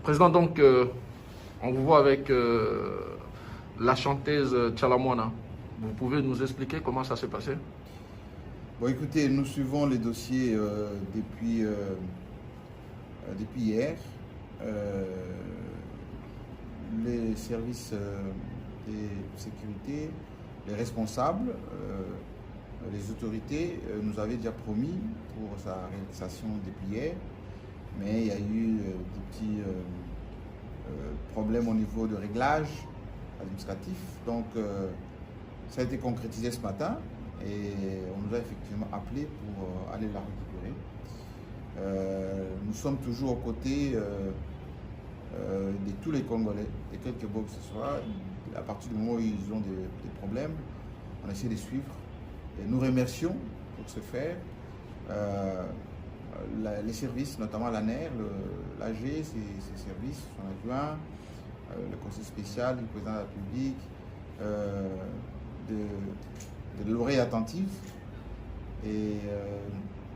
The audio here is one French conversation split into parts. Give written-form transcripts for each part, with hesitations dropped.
Président, donc, on vous voit avec la chanteuse Tchalamouana. Vous pouvez nous expliquer comment ça s'est passé? Bon, écoutez, nous suivons les dossiers depuis hier. Les services de sécurité, les responsables, les autorités nous avaient déjà promis pour sa réalisation depuis hier, mais il y a eu des petits problèmes au niveau de réglage administratif. Donc, ça a été concrétisé ce matin et on nous a effectivement appelé pour aller la récupérer. Nous sommes toujours aux côtés de tous les Congolais, de quelque part que ce soit. À partir du moment où ils ont des problèmes, on essaie de suivre. Et nous remercions pour ce faire les services, notamment l'ANER, l'AG, ses services, son adjoint, le conseil spécial du président de la République, de l'oreille attentive. Et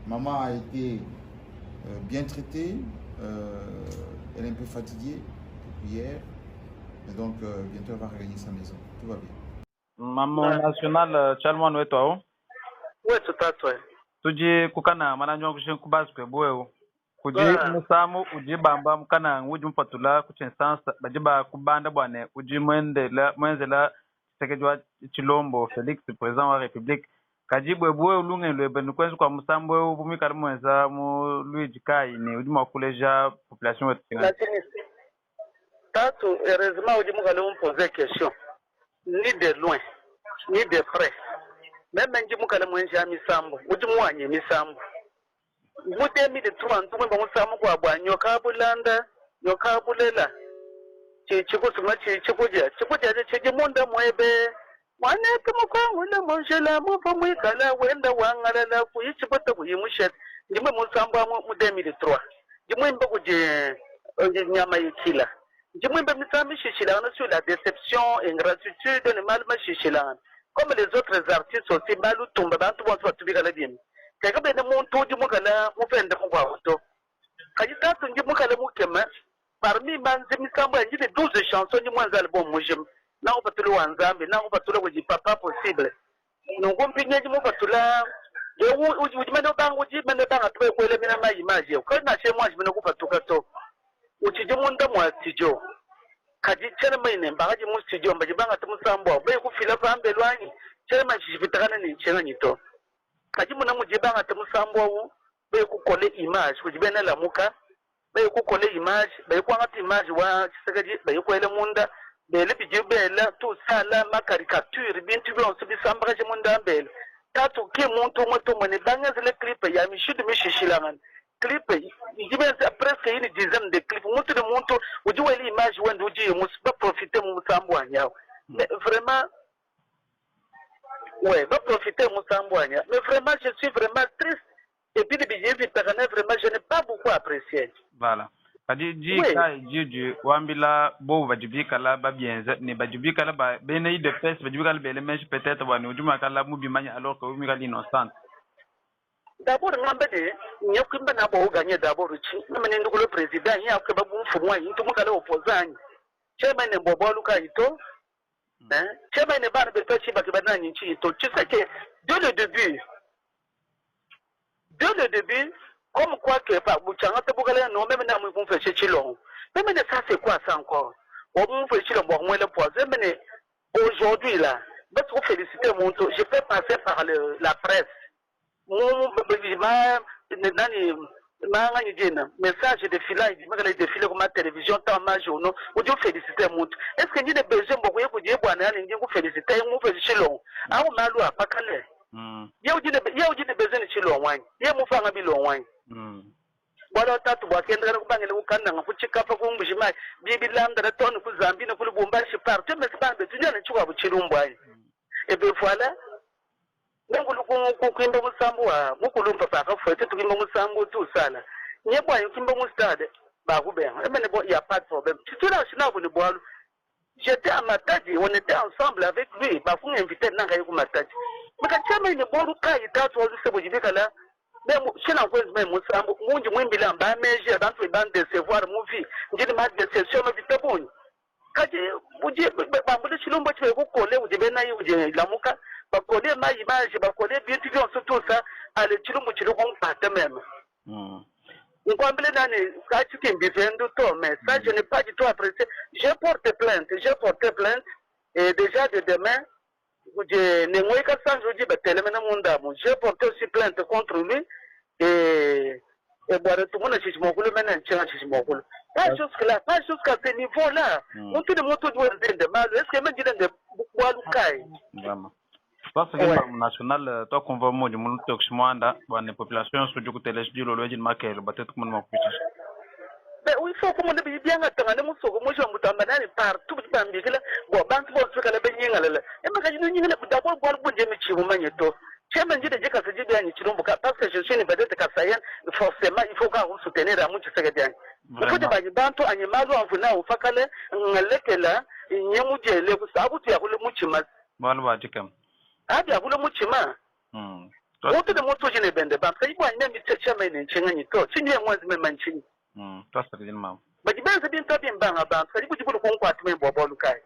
maman a été bien traitée, elle est un peu fatiguée depuis hier, et donc bientôt elle va regagner sa maison. Tout va bien. Maman national Tchalamouana wetu au? Wetu tatwe. Tuji kukana mananyo kushin kubaswe buweo. Kuji musamu uji bamba mukana uji mpatula kuchensansa bajiba kubanda bwane uji mwenzela sekejwa Chilombo Felix président wa République kajibwe buwe ulunge lwebe nukwenzi kwa musambwe ubumikari mwenza mu Luigi Kai ni uji mwakuleja population wetu singa. Tatu, heureusement uji mukale umpoze question ni de loin ni de près. Même nji mukale mwenzi ya misambo uji mwanye misambo mute mi de trois ntumwe ba musambo kwa bwanyo kabulanda yo kabulela chikusuma chikuja chije munda mwebe mwane kumukangule monjela mufa mwikala wenda wangalala kuyichipata kuyimushet ndimwe musamba mu 2003 ndimwe mbe kuje nyama yikila ndimwe mbe misami shishila na sur la déception ingratitude ne mal mashishila comme les autres artistes aussi balu tumba bantu bontu batubikala bien kagabe ne muntu ndimukala mufende mugwa to kajitatu ndimukala mukema. Parmi manzi misambo ya njide 12 chansons ni mwanza album mujim. Na upatulu wanzambi, na upatulu waji papa possible. Nungumpi nyeji mupatula. Ujimene banga tuwe kwele mina ma image. Kwa na she mwaji mene kupatuka to. Uchijimunda mwa studio. Kaji chene maine mbagaji mu studio mbaji banga tumu sambo. Bayi kufila pambe lwanyi. Chene ma chijivitakana ni chenga nyito. Kaji muna mujibanga tumu sambo. Bayi kukole image. Ujibene la muka. Bayi kukole image, bayi kwangati image wa chisekeji, bayi kwele munda, bele bijibela, tu sala, ma caricature, bintu byonse bisambaje munda mbele. Tatu ki muntu mwetu mwene bangazile clip ya mishudu mishishilangan. Clip, jibenze presque une dizaine de clips. Muntu de muntu, ujiwe li image wende ujiye musiba profiter mu musambu wanyao. Mais vraiment, ouais, va profiter mu musambu wanyao. Mais vraiment, je suis vraiment triste. Et puis, vraiment, je n'ai pas beaucoup apprécié. Voilà. Kadi kai jiju wambila bo bajibika la babienza ni bajibika la ba bene de presse bajibika la bele menche peut-être wani ujuma kala mubi manya alors que umi kali innocent. D'abord ngambede nyakimba na bo gagner d'abord chi mene ndukulo président ya ke babu mfumwa yintu mukala opposant. Chema ne bobo luka ito. Chema ne ba be pechi ba kibana nyinchi ito. Tu sais que dès le début, comme quoi que par Bouchanga, non, même dans mon fait chez Chilon. Mais ça, c'est quoi ça encore? On me fait Chilon, moi le poison. Mais aujourd'hui, là, je vous féliciter mon tour. Je fais passer par la presse. Mon message de filet, il défilé comme ma télévision, tant ma journaux, ou Dieu féliciter mon tour. Est-ce que vous avez besoin de vous dire, vous féliciter, vous faites Chilon? Ah, on m'a loué à pas calé. Yau jine bezeni chilo wani ye mufanga bilo wani wala tatu wakendera kubangela ukanda ngakuchika pa kungushima bibilanga da tonu kuzambi na kulubumbashi parte mais pas de tunyana chukwa buchilumbwa ebe fwala ngulu kukwimba musambu wa mukulumba pa ka fwete tukimba musambu tu sala nyebwa yukimba mustade ba kubenga emene bo ya pas de problème tutula shina buni bwalu j'étais à Matadi, on était ensemble avec lui ba ku invité nanga yiku Matadi. Mkachama ni boru kai tatu wazuse bujibikala Shina kwezi me musambu munji mwimbila mba meje abantu ban décevoir movie njini ma de session ma bitabuni kaje uje bambude chilombo chwe ko kole uje bena yi uje lamuka bakole ma image bakole bintu byonso tusa ale chilombo chilo ko mpata meme nkwambile nani kachike mbivendo to mais ça je n'ai pas du tout apprécié. J'ai porté plainte et déjà de demain j'ai n'envoyé que ça je dis betele mena mundamu j'ai porté aussi plainte contre lui et boire tout le monde chez mon boulot maintenant chez mon boulot pas jusqu'à ce niveau là on tout le monde doit de mal est-ce que même dit de boalukai vraiment parce que le national to convo mo mu to xmanda bane population su juku telesdi lo lojin makel batet ko mo putis mais oui faut que mon de bien atanga mo so mo jo mutamba nani partout bambi kala bo bank bo su kala ben yingala la e maka jinu yingala da bo bo je mi chi mo manyeto chema njide je ka se je bien chirumbu ka parce que je suis une vedette ka sayen forcément il faut qu'on soutenir à mucho se gadian il faut de ba bantu anyimalo amfuna ufakale ngalekela nyemuje le ku sabu tu ya kule muchima balu ba tikam abi akule muchima wote de moto jene bende ba kai bo anyame chema ne chenga ni to chinye mwanzi me manchini to sa din mam ba jibenze bin to bin banga ba kai bu jibulu ko kwatu me bobolu kai